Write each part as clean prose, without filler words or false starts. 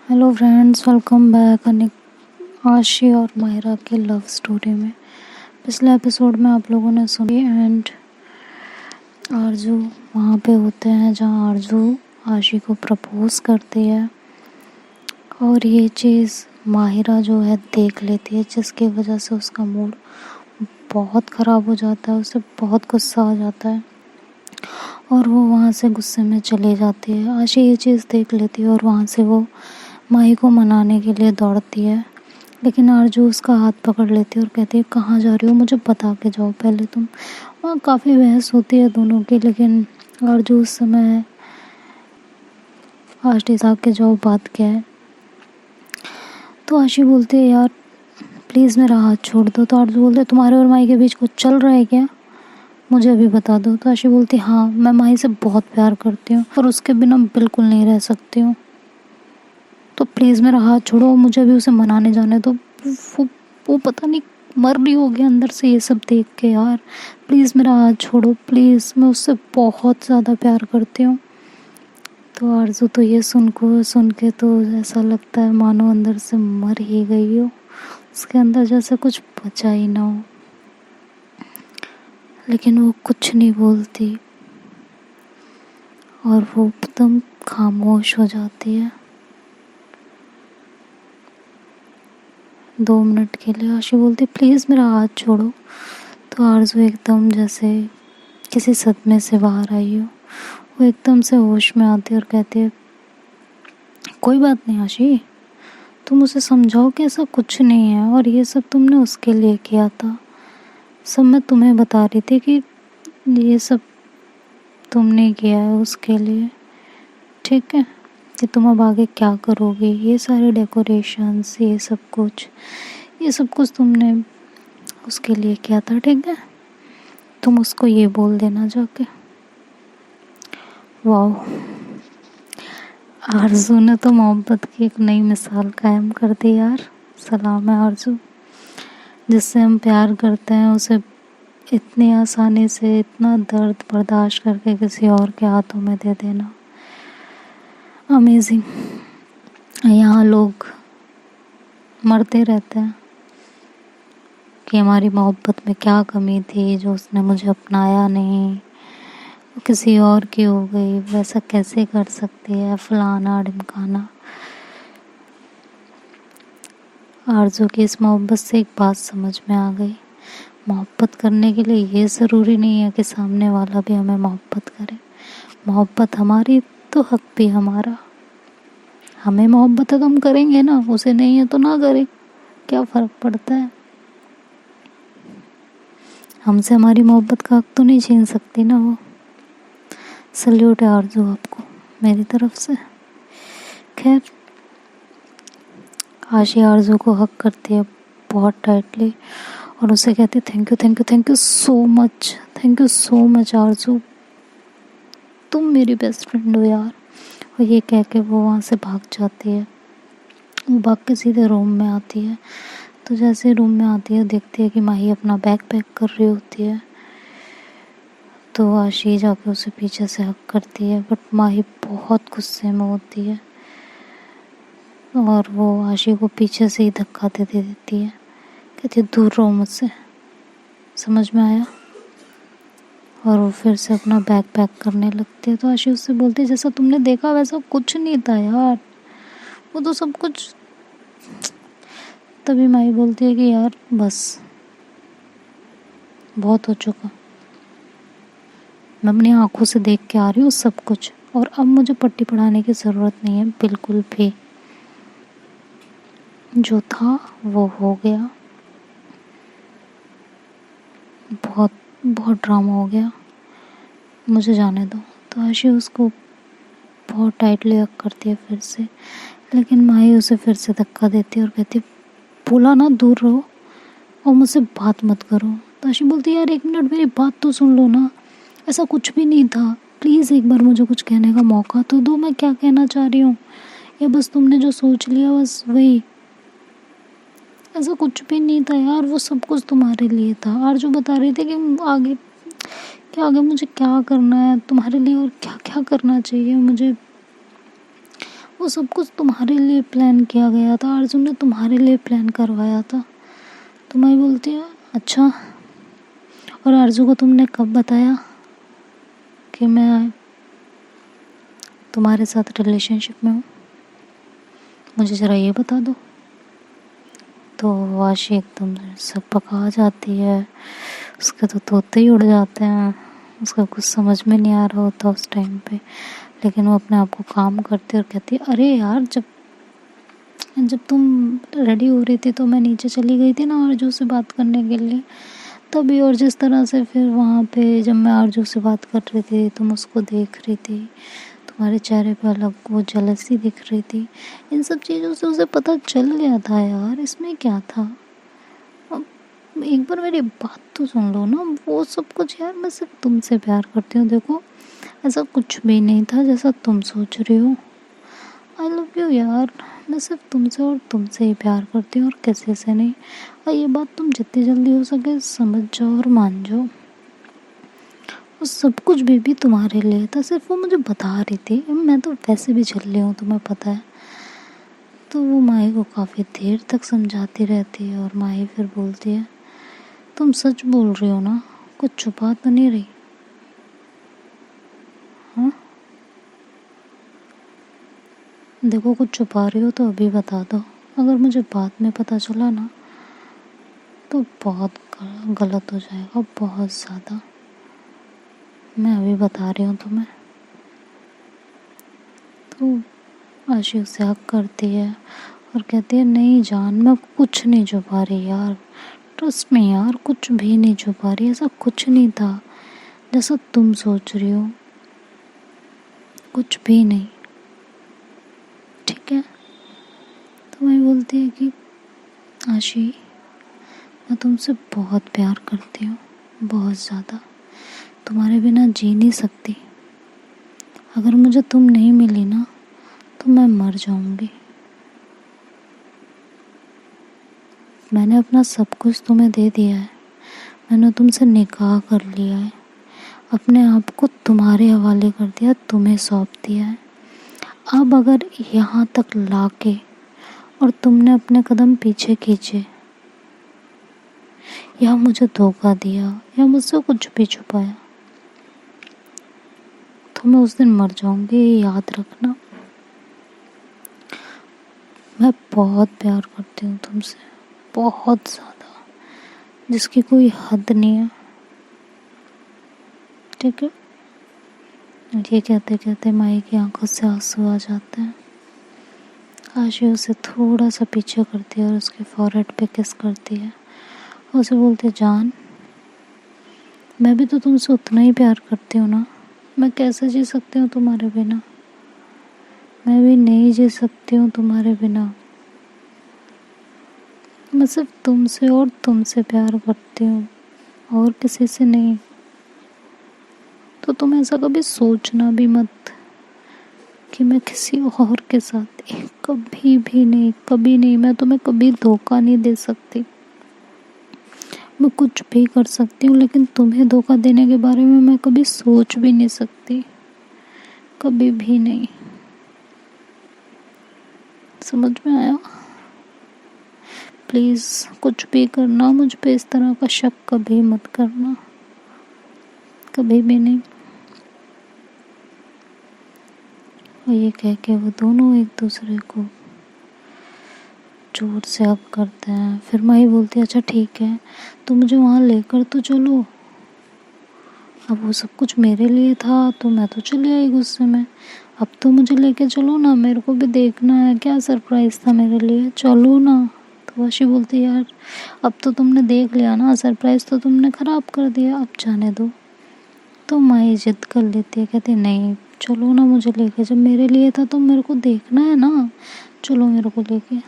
Hello friends, welcome back आशी और मायरा के लव स्टोरी में। पिछले एपिसोड में आप लोगों ने सुनी एंड आरजू वहाँ पे होते हैं जहाँ आरजू आशी को प्रपोज करती है और ये चीज़ माहिरा जो है देख लेती है, जिसकी वजह से उसका मूड बहुत ख़राब हो जाता है। उसे बहुत गुस्सा आ जाता है और वो वहाँ से गुस्से में चली जाती है। आशी ये चीज़ देख लेती है और वहाँ से वो माही को मनाने के लिए दौड़ती है, लेकिन आरजू उसका हाथ पकड़ लेती है और कहती है कहाँ जा रही हो, मुझे बता के जाओ पहले तुम। वहाँ काफ़ी बहस होती है दोनों की, लेकिन आरजू उस समय आशी साहब के जाओ बात क्या है। तो आशी बोलती है यार प्लीज़ मेरा हाथ छोड़ दो। तो आरजू बोलते तुम्हारे और माही के बीच कुछ चल रहा है क्या, मुझे अभी बता दो। तो आशी बोलती हाँ, मैं माही से बहुत प्यार करती हूँ और उसके बिना बिल्कुल नहीं रह सकती हूँ, तो प्लीज़ मेरा हाथ छोड़ो, मुझे भी उसे मनाने जाने दो। वो पता नहीं मर रही होगी अंदर से ये सब देख के। यार प्लीज़ मेरा हाथ छोड़ो प्लीज़, मैं उससे बहुत ज़्यादा प्यार करती हूँ। तो आरजू तो ये सुन के तो ऐसा लगता है मानो अंदर से मर ही गई हो, उसके अंदर जैसे कुछ बचा ही ना हो, लेकिन वो कुछ नहीं बोलती और वो एकदम खामोश हो जाती है 2 मिनट के लिए। आशी बोलती प्लीज़ मेरा हाथ छोड़ो। तो आरजू एकदम जैसे किसी सदमे से बाहर आई हो, वो एकदम से होश में आती है और कहती है कोई बात नहीं आशी, तुम उसे समझाओ कि ऐसा कुछ नहीं है और ये सब तुमने उसके लिए किया था। सब मैं तुम्हें बता रही थी कि ये सब तुमने किया है उसके लिए, ठीक है, कि तुम अब आगे क्या करोगे। ये सारे डेकोरेशंस ये सब कुछ तुमने उसके लिए किया था, ठीक है, तुम उसको ये बोल देना जाके। वाओ, आरजू ने तो मोहब्बत की एक नई मिसाल कायम कर दी यार। सलाम है आरजू, जिससे हम प्यार करते हैं उसे इतनी आसानी से इतना दर्द बर्दाश्त करके किसी और के हाथों में दे देना। अमेजिंग। यहाँ लोग मरते रहते हैं कि हमारी मोहब्बत में क्या कमी थी जो उसने मुझे अपनाया नहीं, वो किसी और की हो गई, वैसा कैसे कर सकती है, फलाना ढिमकाना। आरजू की इस मोहब्बत से एक बात समझ में आ गई, मोहब्बत करने के लिए ये ज़रूरी नहीं है कि सामने वाला भी हमें मोहब्बत करे। मोहब्बत हमारी तो हक भी हमारा। हमें मोहब्बत अगर हम करेंगे ना, उसे नहीं है तो ना करें, क्या फ़र्क पड़ता है। हमसे हमारी मोहब्बत का हक तो नहीं छीन सकती ना वो। सल्यूट है आरजू आपको मेरी तरफ से। खैर, आशी आरजू को हक करती है बहुत टाइटली और उसे कहती है थैंक यू सो मच आरजू, तुम मेरी बेस्ट फ्रेंड हो यार। और ये कह के वो वहाँ से भाग जाती है। वो भाग के सीधे रूम में आती है। तो जैसे रूम में आती है देखती है कि माही अपना बैग पैक कर रही होती है। तो आशी जाके उसे पीछे से हक करती है, बट माही बहुत गुस्से में होती है और वो आशी को पीछे से ही धक्का दे देती है, कहती है दूर रहो मुझसे, समझ में आया। और वो फिर से अपना बैग पैक करने लगती है। तो आशी उससे बोलती है जैसा तुमने देखा वैसा कुछ नहीं था यार, वो तो सब कुछ। तभी माही बोलती है कि यार बस बहुत हो चुका, मैं अपनी आंखों से देख के आ रही हूँ सब कुछ, और अब मुझे पट्टी पढ़ाने की ज़रूरत नहीं है बिल्कुल भी। जो था वो हो गया, बहुत बहुत ड्रामा हो गया, मुझे जाने दो। तो आशी उसको बहुत टाइटली हक करती है फिर से, लेकिन माही उसे फिर से धक्का देती है और कहती है बोला ना दूर रहो और मुझसे बात मत करो। तो आशी बोलती है यार 1 मिनट मेरी बात तो सुन लो ना, ऐसा कुछ भी नहीं था, प्लीज़ एक बार मुझे कुछ कहने का मौका तो दो, मैं क्या कहना चाह रही हूँ, या बस तुमने जो सोच लिया बस वही। ऐसा कुछ भी नहीं था यार, वो सब कुछ तुम्हारे लिए था। आरजू बता रही थी कि आगे मुझे क्या करना है तुम्हारे लिए और क्या क्या करना चाहिए मुझे, वो सब कुछ तुम्हारे लिए प्लान किया गया था, अर्जुन ने तुम्हारे लिए प्लान करवाया था। तुम्हें बोलती है अच्छा, और अर्जुन को तुमने कब बताया कि मैं तुम्हारे साथ रिलेशनशिप में हूँ? मुझे ज़रा ये बता दो। तो वाशी एकदम सब पका जाती है, उसके तो तोते ही उड़ जाते हैं, उसका कुछ समझ में नहीं आ रहा होता उस टाइम पे, लेकिन वो अपने आप को काम करती और कहती है अरे यार, जब जब तुम रेडी हो रही थी तो मैं नीचे चली गई थी ना आरजू से बात करने के लिए, तभी। और जिस तरह से फिर वहाँ पे जब मैं आरजू से बात कर रही थी तुम उसको देख रही थी, तुम्हारे चेहरे पे अलग वो जेलसी दिख रही थी, इन सब चीज़ों से उसे पता चल गया था यार, इसमें क्या था। अब एक बार मेरी बात तो सुन लो ना, वो सब कुछ यार मैं सिर्फ तुमसे प्यार करती हूँ, देखो ऐसा कुछ भी नहीं था जैसा तुम सोच रही हो। आई लव यू यार, मैं सिर्फ तुमसे और तुमसे ही प्यार करती हूँ और किसी से नहीं। और ये बात तुम जितनी जल्दी हो सके समझ जाओ और मान जाओ। वो सब कुछ भी तुम्हारे लिए था, सिर्फ वो मुझे बता रही थी, मैं तो वैसे भी झल्ली हूँ तुम्हें पता है। तो वो माही को काफ़ी देर तक समझाती रहती है और माही फिर बोलती है तुम सच बोल रही हो ना, कुछ छुपा तो नहीं रही? हाँ देखो, कुछ छुपा रही हो तो अभी बता दो, अगर मुझे बाद में पता चला ना तो बहुत गलत हो जाएगा, बहुत ज़्यादा। मैं अभी बता रही हूँ तुम्हें। तो आशी उसे हक करती है और कहती है नहीं जान, मैं कुछ नहीं छुपा रही यार, ट्रस्ट में यार, कुछ भी नहीं छुपा रही, ऐसा कुछ नहीं था जैसा तुम सोच रही हो, कुछ भी नहीं, ठीक है। तो मैं बोलती है कि आशी, मैं तुमसे बहुत प्यार करती हूँ, बहुत ज़्यादा, तुम्हारे बिना जी नहीं सकती। अगर मुझे तुम नहीं मिली ना तो मैं मर जाऊंगी। मैंने अपना सब कुछ तुम्हें दे दिया है, मैंने तुमसे निकाह कर लिया है, अपने आप को तुम्हारे हवाले कर दिया, तुम्हें सौंप दिया है। अब अगर यहाँ तक लाके और तुमने अपने कदम पीछे खींचे या मुझे धोखा दिया या मुझसे कुछ भी छुपाया तो मैं उस दिन मर जाऊंगी, ये याद रखना। मैं बहुत प्यार करती हूँ तुमसे, बहुत ज़्यादा, जिसकी कोई हद नहीं है, ठीक है। ये कहते कहते माई की आंखों से आंसू आ जाते हैं। आशी उसे थोड़ा सा पीछे करती है और उसके फॉरहेड पे किस करती है, उसे बोलती है जान, मैं भी तो तुमसे उतना ही प्यार करती हूँ ना, मैं कैसे जी सकती हूँ तुम्हारे बिना, मैं भी नहीं जी सकती हूँ तुम्हारे बिना, मैं सिर्फ तुमसे और तुमसे प्यार करती हूँ और किसी से नहीं। तो तुम ऐसा कभी सोचना भी मत कि मैं किसी और के साथ, कभी भी नहीं, कभी नहीं, मैं तुम्हें कभी धोखा नहीं दे सकती। मैं कुछ भी कर सकती हूँ लेकिन तुम्हें धोखा देने के बारे में मैं कभी सोच भी नहीं सकती, कभी भी नहीं। समझ में आया? प्लीज़ कुछ भी करना, मुझ पे इस तरह का शक कभी मत करना, कभी भी नहीं। और ये कह के वो दोनों एक दूसरे को जोर से हग करते हैं। फिर माही बोलती है अच्छा ठीक है, तो मुझे वहाँ लेकर तो चलो। अब वो सब कुछ मेरे लिए था तो मैं तो चली आई गुस्से में, अब तो मुझे लेके चलो ना, मेरे को भी देखना है क्या सरप्राइज़ था मेरे लिए, चलो ना। तो वाशी बोलती है यार, अब तो तुमने देख लिया ना, सरप्राइज़ तो तुमने ख़राब कर दिया, अब जाने दो। तो माही जिद कर लेती है, कहती नहीं चलो ना मुझे लेके, जब मेरे लिए था तो मेरे को देखना है ना, चलो मेरे को लेके।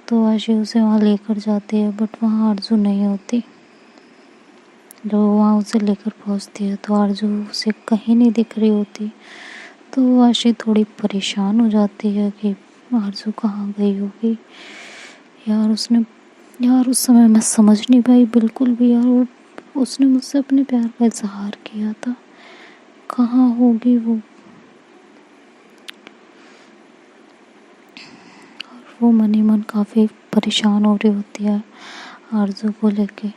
तो आशी उसे वहाँ लेकर जाती है बट वहाँ आरजू नहीं होती। जब वो वहाँ उसे लेकर पहुँचती है तो आरजू उसे कहीं नहीं दिख रही होती। तो आशी थोड़ी परेशान हो जाती है कि आरजू कहाँ गई होगी यार उस समय मैं समझ नहीं पाई बिल्कुल भी यार, उसने मुझसे अपने प्यार का इजहार किया था, कहाँ होगी वो। वो मन ही मन काफ़ी परेशान हो रही होती है आरज़ू को लेके।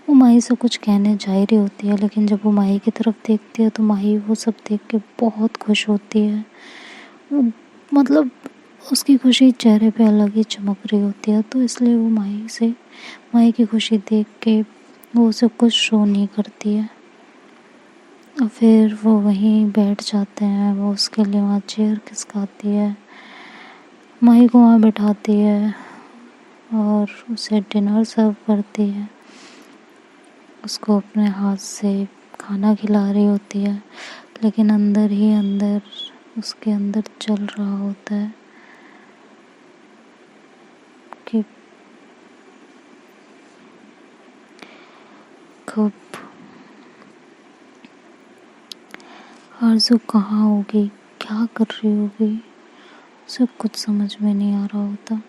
वो माही से कुछ कहने जा ही रही होती है, लेकिन जब वो माही की तरफ देखती है तो माही वो सब देख के बहुत खुश होती है। वो मतलब उसकी खुशी चेहरे पे अलग ही चमक रही होती है, तो इसलिए वो माही की खुशी देख के वो उसे कुछ शो नहीं करती है। और फिर वो वहीं बैठ जाते हैं, वो उसके लिए वहाँ चेयर खिसकाती है, माही को वहाँ बैठाती है और उसे डिनर सर्व करती है। उसको अपने हाथ से खाना खिला रही होती है, लेकिन अंदर ही अंदर उसके अंदर चल रहा होता है कि कब आरज़ू कहाँ होगी, क्या कर रही होगी, सब कुछ समझ में नहीं आ रहा होता।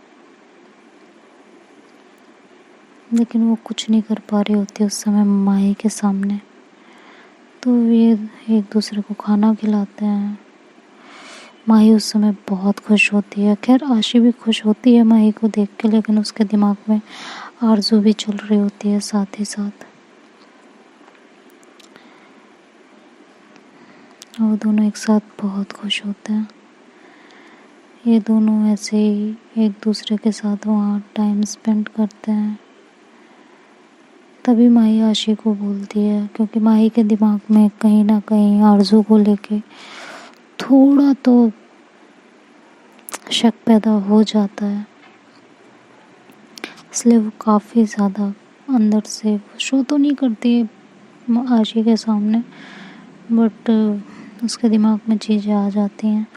लेकिन वो कुछ नहीं कर पा रही होती उस समय माही के सामने। तो ये एक दूसरे को खाना खिलाते हैं। माही उस समय बहुत खुश होती है। खैर आशी भी खुश होती है माही को देख के, लेकिन उसके दिमाग में आरज़ू भी चल रही होती है साथ ही साथ। वो दोनों एक साथ बहुत खुश होते हैं। ये दोनों ऐसे ही एक दूसरे के साथ वहाँ टाइम स्पेंड करते हैं। तभी माही आशी को बोलती है, क्योंकि माही के दिमाग में कहीं ना कहीं आरज़ू को लेके थोड़ा तो शक पैदा हो जाता है। इसलिए वो काफ़ी ज़्यादा अंदर से शो तो नहीं करती है आशी के सामने, बट उसके दिमाग में चीज़ें आ जाती हैं।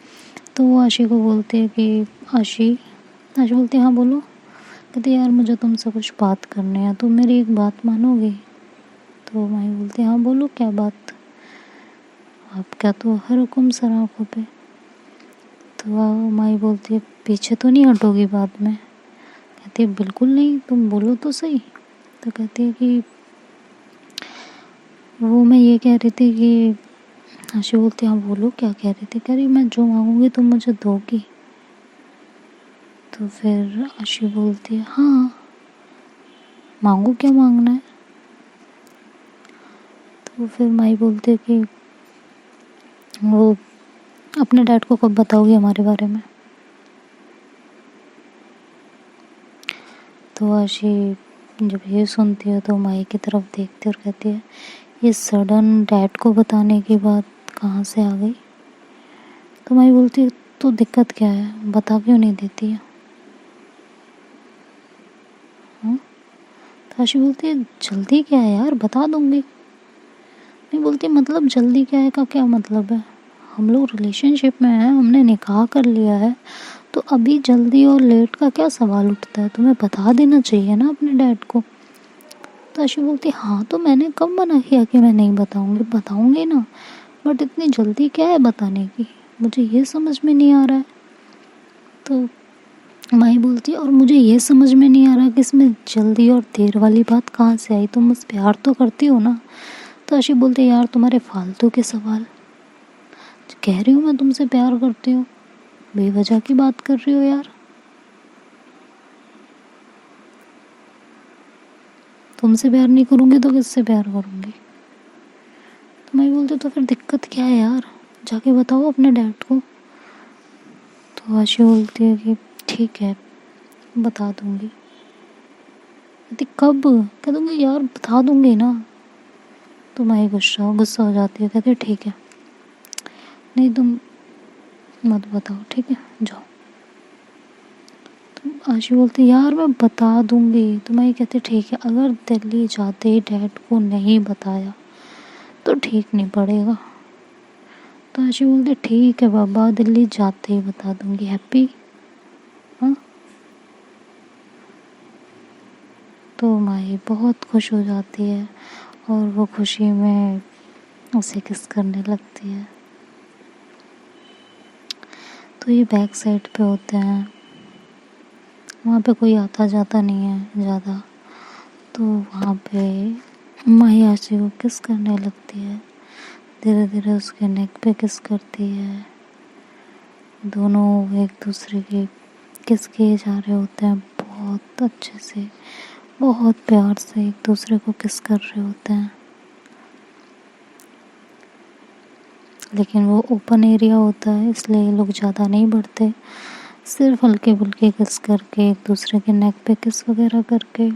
तो वो आशी को बोलती है कि आशी बोलती है हाँ बोलो। कहती है यार मुझे तुमसे कुछ बात करनी है, तुम मेरी एक बात मानोगी? तो माही बोलती है हाँ बोलो क्या बात, आपका तो हर हुक्म सर आँखों पे। तो माही बोलती है पीछे तो नहीं हटोगी बाद में? कहती है बिल्कुल नहीं, तुम बोलो तो सही। तो कहती है कि वो मैं ये कह रही थी कि आशी बोलती है हाँ बोलो क्या कह रही थी? कह रही मैं जो मांगूंगी तुम मुझे दोगी। तो फिर आशी बोलती है हाँ मांगो, क्या मांगना है? तो फिर माही बोलती है कि वो अपने डैड को कब बताओगी हमारे बारे में? तो आशी जब ये सुनती है तो माही की तरफ देखती है और कहती है ये सडन डैड को बताने की बात कहाँ से आ गई? तो माही बोलती है तो दिक्कत क्या है, बता क्यों नहीं देती है? हाँ? तो आशी बोलती है जल्दी क्या है यार, बता दूंगी। नहीं बोलती मतलब जल्दी क्या है का क्या मतलब है, हम लोग रिलेशनशिप में हैं, हमने निकाह कर लिया है, तो अभी जल्दी और लेट का क्या सवाल उठता है, तुम्हें बता देना चाहिए ना अपने डैड को। तो आशी बोलती हाँ तो मैंने कब मना किया कि मैं नहीं बताऊंगी, बताऊंगी ना, बट इतनी जल्दी क्या है बताने की, मुझे ये समझ में नहीं आ रहा है। तो माही बोलती है और मुझे ये समझ में नहीं आ रहा कि इसमें जल्दी और देर वाली बात कहाँ से आई, तुम बस प्यार तो करती हो ना? तो आशी बोलती है यार तुम्हारे फालतू के सवाल, कह रही हूँ मैं तुमसे प्यार करती हूँ, बेवजह की बात कर रही हो यार। तुमसे प्यार नहीं करूँगी तो किससे प्यार करूँगी? तो मैं बोलती तो फिर दिक्कत क्या है यार, जाके बताओ अपने डैड को। तो आशी बोलती है कि ठीक है बता दूँगी। कहती कब? कह दूँगी यार बता दूँगी ना। तो मैं गुस्सा हो जाती है, कहती ठीक है नहीं तुम मत बताओ, ठीक है जाओ। तो आशी बोलती यार मैं बता दूँगी। तो मैं कहती ठीक है, अगर दिल्ली जाते ही डैड को नहीं बताया तो ठीक नहीं पड़ेगा। तो आशी बोलती ठीक है बाबा, दिल्ली जाते ही बता दूँगी, हैप्पी? हाँ। तो माही बहुत खुश हो जाती है और वो खुशी में उसे किस करने लगती है। तो ये बैक साइड पे होते हैं, वहाँ पे कोई आता जाता नहीं है ज़्यादा। तो वहाँ पे माही आशी को किस करने लगती है, धीरे धीरे उसके नेक पे किस करती है। दोनों एक दूसरे के किस किए जा रहे होते हैं, बहुत अच्छे से, बहुत प्यार से एक दूसरे को किस कर रहे होते हैं। लेकिन वो ओपन एरिया होता है, इसलिए ये लोग ज़्यादा नहीं बढ़ते, सिर्फ हल्के फुल्के किस करके, एक दूसरे के नेक पे किस वगैरह करके,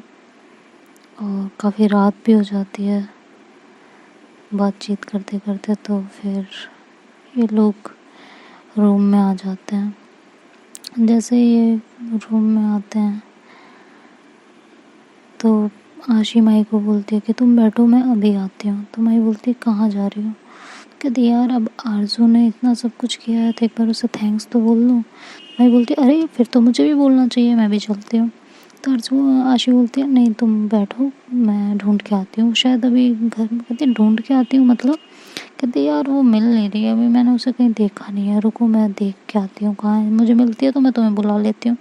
और काफ़ी रात भी हो जाती है बातचीत करते करते, तो फिर ये लोग रूम में आ जाते हैं। जैसे ये रूम में आते हैं तो आशी माई को बोलती है कि तुम बैठो, मैं अभी आती हूँ। तो माई बोलती है कहाँ जा रही हो? कहती यार अब आरजू ने इतना सब कुछ किया है तो एक बार उसे थैंक्स तो बोल लूँ। माई बोलती है अरे फिर तो मुझे भी बोलना चाहिए, मैं भी चलती हूँ। तो आशी बोलती है नहीं तुम बैठो, मैं ढूंढ के आती हूँ, शायद अभी घर में। कहती है ढूंढ के आती हूँ मतलब? कहती यार वो मिल नहीं रही है, अभी मैंने उसे कहीं देखा नहीं है, रुको मैं देख के आती हूँ कहाँ है, मुझे मिलती है तो मैं तुम्हें बुला लेती हूँ,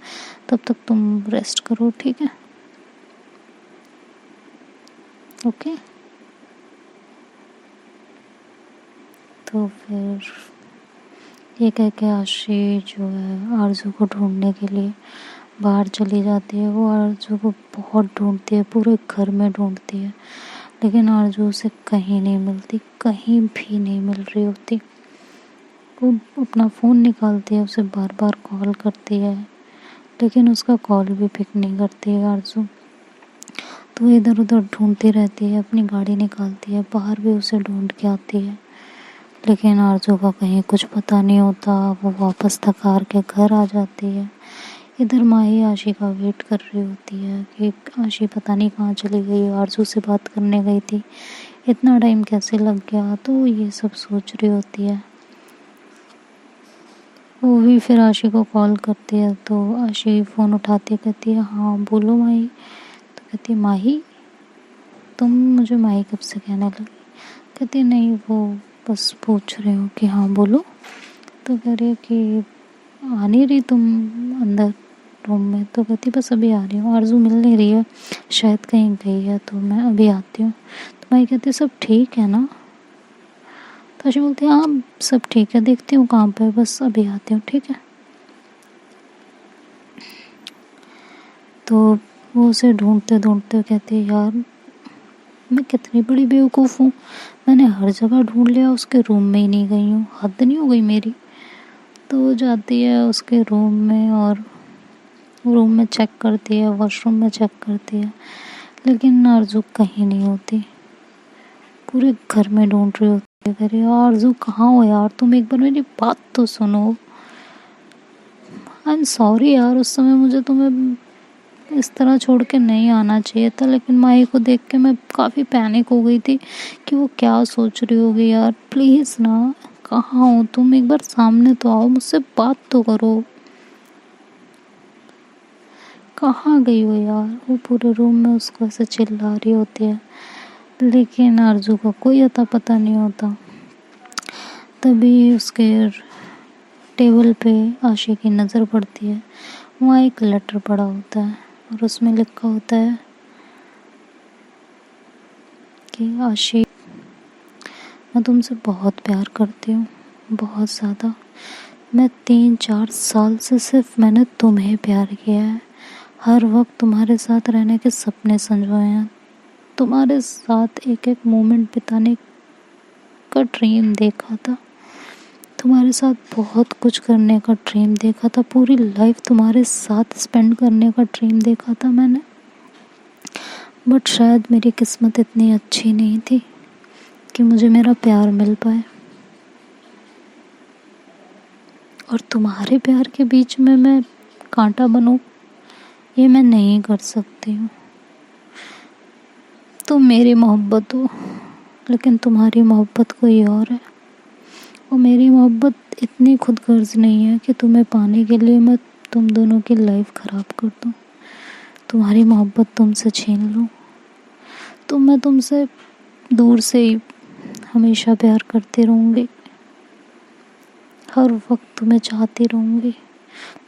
तब तक तुम रेस्ट करो, ठीक है? ओके। तो फिर ये कह के आशी जो है आरजू को ढूंढने के लिए बाहर चली जाती है। वो आरजू को बहुत ढूंढती है, पूरे घर में ढूंढती है, लेकिन आरजू उसे कहीं नहीं मिलती, कहीं भी नहीं मिल रही होती। वो अपना फ़ोन निकालती है, उसे बार बार कॉल करती है, लेकिन उसका कॉल भी पिक नहीं करती है आरजू। तो इधर उधर ढूंढती रहती है, अपनी गाड़ी निकालती है, बाहर भी उसे ढूंढ के आती है, लेकिन आरजू का कहीं कुछ पता नहीं होता। वो वापस थक हार के घर आ जाती है। इधर माही आशी का वेट कर रही होती है कि आशी पता नहीं कहाँ चली गई, आरजू से बात करने गई थी, इतना टाइम कैसे लग गया, तो ये सब सोच रही होती है। वो भी फिर आशी को कॉल करती है, तो आशी फ़ोन उठाती है, कहती है हाँ बोलो माही। तो कहती है माही, तुम मुझे माही कब से कहने लगी? कहती है नहीं वो बस पूछ रही हूँ कि हाँ बोलो। तो कह रही है कि आ नहीं रही तुम अंदर रूम में? तो कहती बस अभी आ रही हूँ, आरजू मिल नहीं रही है, शायद कहीं गई है, तो मैं अभी आती हूँ। तो माही कहती सब ठीक है ना? तो आशी बोलती है हाँ सब ठीक है, देखती हूँ कहाँ पे, बस अभी आती हूँ, ठीक है? तो वो उसे ढूंढते ढूंढते कहती है यार मैं कितनी बड़ी बेवकूफ़ हूँ, मैंने हर जगह ढूंढ लिया, उसके रूम में ही नहीं गई हूँ, हद नहीं हो गई मेरी। तो वो जाती है उसके रूम में और रूम में चेक करती है, वॉशरूम में चेक करती है, लेकिन आरजू कहीं नहीं होती। पूरे घर में ढूंढ रही होती है, कह रही है आरजू कहाँ हो यार, तुम एक बार मेरी बात तो सुनो। आई एम सॉरी यार, उस समय मुझे तुम्हें इस तरह छोड़ के नहीं आना चाहिए था, लेकिन माही को देख के मैं काफ़ी पैनिक हो गई थी कि वो क्या सोच रही होगी यार, प्लीज़ ना, कहाँ हो तुम, एक बार सामने तो आओ, मुझसे बात तो करो, कहाँ गई हो यार। वो पूरे रूम में उसको ऐसे चिल्ला रही होती है, लेकिन आरजू का कोई अता पता नहीं होता। तभी उसके टेबल पे आशी की नज़र पड़ती है, वहाँ एक लेटर पड़ा होता है और उसमें लिखा होता है कि आशी मैं तुमसे बहुत प्यार करती हूँ, बहुत ज़्यादा। मैं 3-4 साल से सिर्फ मैंने तुम्हें प्यार किया है, हर वक्त तुम्हारे साथ रहने के सपने संजोए हैं, तुम्हारे साथ एक एक मोमेंट बिताने का ड्रीम देखा था, तुम्हारे साथ बहुत कुछ करने का ड्रीम देखा था, पूरी लाइफ तुम्हारे साथ स्पेंड करने का ड्रीम देखा था मैंने। बट शायद मेरी किस्मत इतनी अच्छी नहीं थी कि मुझे मेरा प्यार मिल पाए, और तुम्हारे प्यार के बीच में मैं कांटा बनूं, ये मैं नहीं कर सकती हूँ। तुम मेरी मोहब्बत हो, लेकिन तुम्हारी मोहब्बत कोई और है, और मेरी मोहब्बत इतनी खुदगर्ज नहीं है कि तुम्हें पाने के लिए मैं तुम दोनों की लाइफ ख़राब कर दूँ, तुम्हारी मोहब्बत तुमसे छीन लूँ। तो मैं तुमसे दूर से ही हमेशा प्यार करती रहूँगी, हर वक्त तुम्हें चाहती रहूँगी,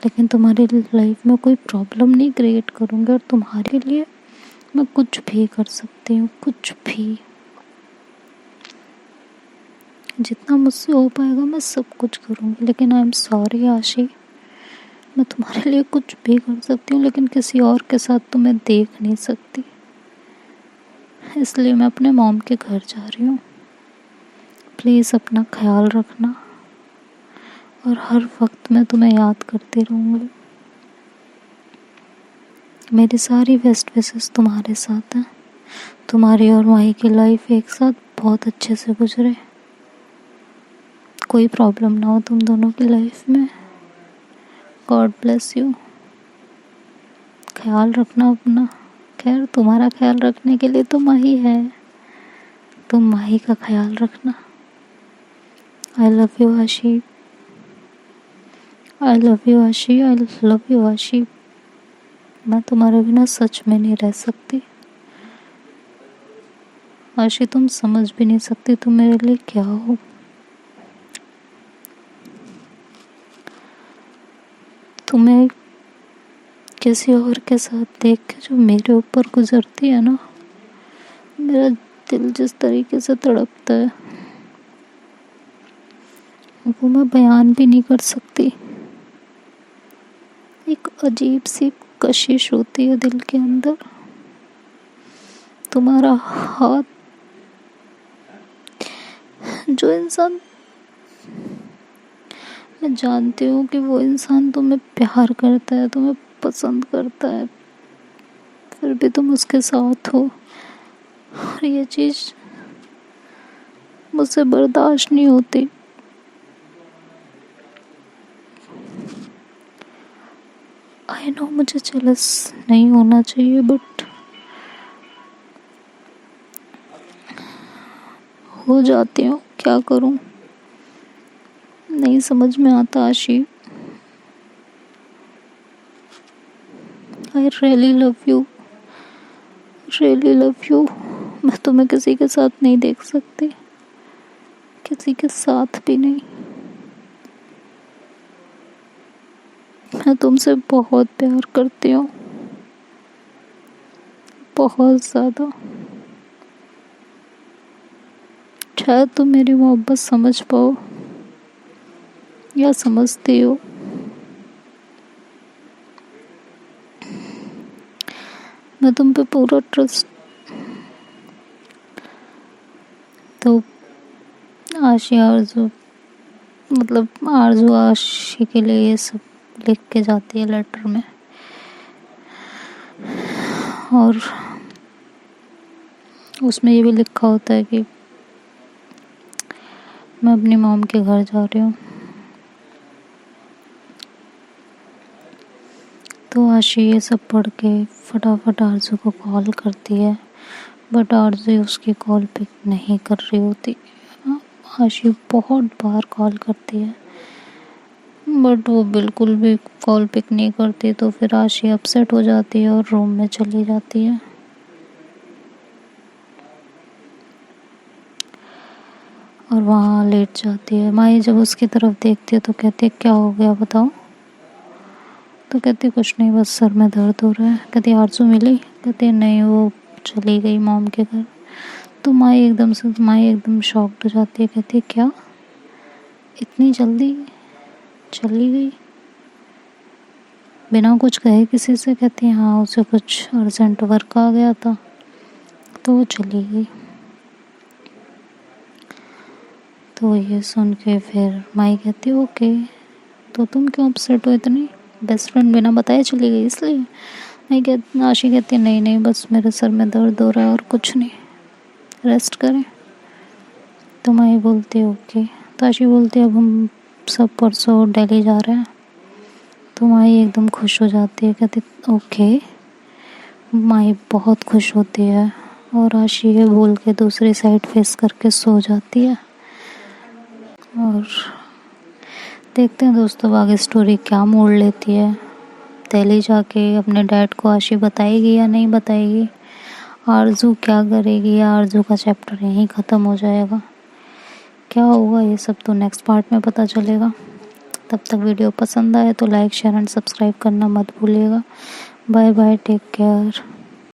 लेकिन तुम्हारी लाइफ में कोई प्रॉब्लम नहीं क्रिएट करूँगी, और तुम्हारे लिए मैं कुछ भी कर सकती हूँ, कुछ भी, जितना मुझसे हो पाएगा मैं सब कुछ करूँगी। लेकिन आई एम सॉरी आशी, मैं तुम्हारे लिए कुछ भी कर सकती हूँ, लेकिन किसी और के साथ तुम्हें देख नहीं सकती। इसलिए मैं अपने मॉम के घर जा रही हूँ। प्लीज़ अपना ख्याल रखना, और हर वक्त मैं तुम्हें याद करती रहूँगी। मेरी सारी बेस्ट विशेस तुम्हारे साथ हैं। तुम्हारी और माही की लाइफ एक साथ बहुत अच्छे से गुजरे, कोई प्रॉब्लम ना हो तुम दोनों की लाइफ में। God bless you. ख्याल रखना अपना। खैर, तुम्हारा ख्याल रखने के लिए तो माही है, तुम माही का ख्याल रखना। आई लव यू आशी, आई लव यू आशी, आई लव यू आशी। मैं तुम्हारे बिना सच में नहीं रह सकती आशी, तुम समझ भी नहीं सकती तुम मेरे लिए क्या हो। तुम्हें किसी और के साथ देख के जो मेरे ऊपर गुजरती है ना, मेरा दिल जिस तरीके से तड़पता है वो मैं बयान भी नहीं कर सकती। एक अजीब सी कशिश होती है दिल के अंदर। तुम्हारा हाथ, जो इंसान, मैं जानती हूँ कि वो इंसान तुम्हें प्यार करता है, तुम्हें पसंद करता है, फिर भी तुम उसके साथ हो, और ये चीज़ मुझसे बर्दाश्त नहीं होती। आई नो मुझे जेलस नहीं होना चाहिए, बट हो जाती हूँ, क्या करूँ, नहीं समझ में आता आशी। I really love you, really love you. मैं तुम्हें किसी के साथ नहीं देख सकती, किसी के साथ भी नहीं। मैं तुमसे बहुत प्यार करती हूँ, बहुत ज़्यादा। शायद तुम मेरी मोहब्बत समझ पाओ या समझती हो। मैं तुम पे पूरा ट्रस्ट, तो आशी आरज़ू, मतलब आरज़ू आशी के लिए ये सब लिख के जाती है लेटर में, और उसमें ये भी लिखा होता है कि मैं अपनी मॉम के घर जा रही हूँ। तो आशी ये सब पढ़ के फटाफट आरज़ू को कॉल करती है, बट आरज़ू उसकी कॉल पिक नहीं कर रही होती। आशी बहुत बार कॉल करती है, बट वो बिल्कुल भी कॉल पिक नहीं करती। तो फिर आशी अपसेट हो जाती है और रूम में चली जाती है। और वहाँ लेट जाती है। माही जब उसकी तरफ देखती है तो कहती है क्या हो गया बताओ। तो कहती है कुछ नहीं, बस सर में दर्द हो रहा है। कहती है आरज़ू मिली? कहती है नहीं, वो चली गई मॉम के घर। तो माही एकदम शॉक्ड हो जाती है। कहती है क्या, इतनी जल्दी चली गई बिना कुछ कहे किसी से? कहती है हाँ, उसे कुछ अर्जेंट वर्क आ गया था तो वो चली गई। तो ये सुन के फिर माही कहती है ओके, तो तुम क्यों अपसेट हो इतनी? बेस्ट फ्रेंड बिना बताए चली गई इसलिए? नहीं कहती, आशी कहती है नहीं बस मेरे सर में दर्द हो रहा है और कुछ नहीं, रेस्ट करें। तो माही बोलती है ओके। तो आशी बोलती है अब हम सब परसों दिल्ली जा रहे हैं। तो माही एकदम खुश हो जाती है, कहती ओके। माही बहुत खुश होती है और आशी ये बोल के दूसरी साइड फेस करके सो जाती है। और देखते हैं दोस्तों आगे स्टोरी क्या मोड़ लेती है। दिल्ली जाके अपने डैड को आशी बताएगी या नहीं बताएगी, आरज़ू क्या करेगी, या आरज़ू का चैप्टर यहीं ख़त्म हो जाएगा, क्या होगा ये सब तो नेक्स्ट पार्ट में पता चलेगा। तब तक वीडियो पसंद आए तो लाइक शेयर एंड सब्सक्राइब करना मत भूलिएगा। Bye bye, take care.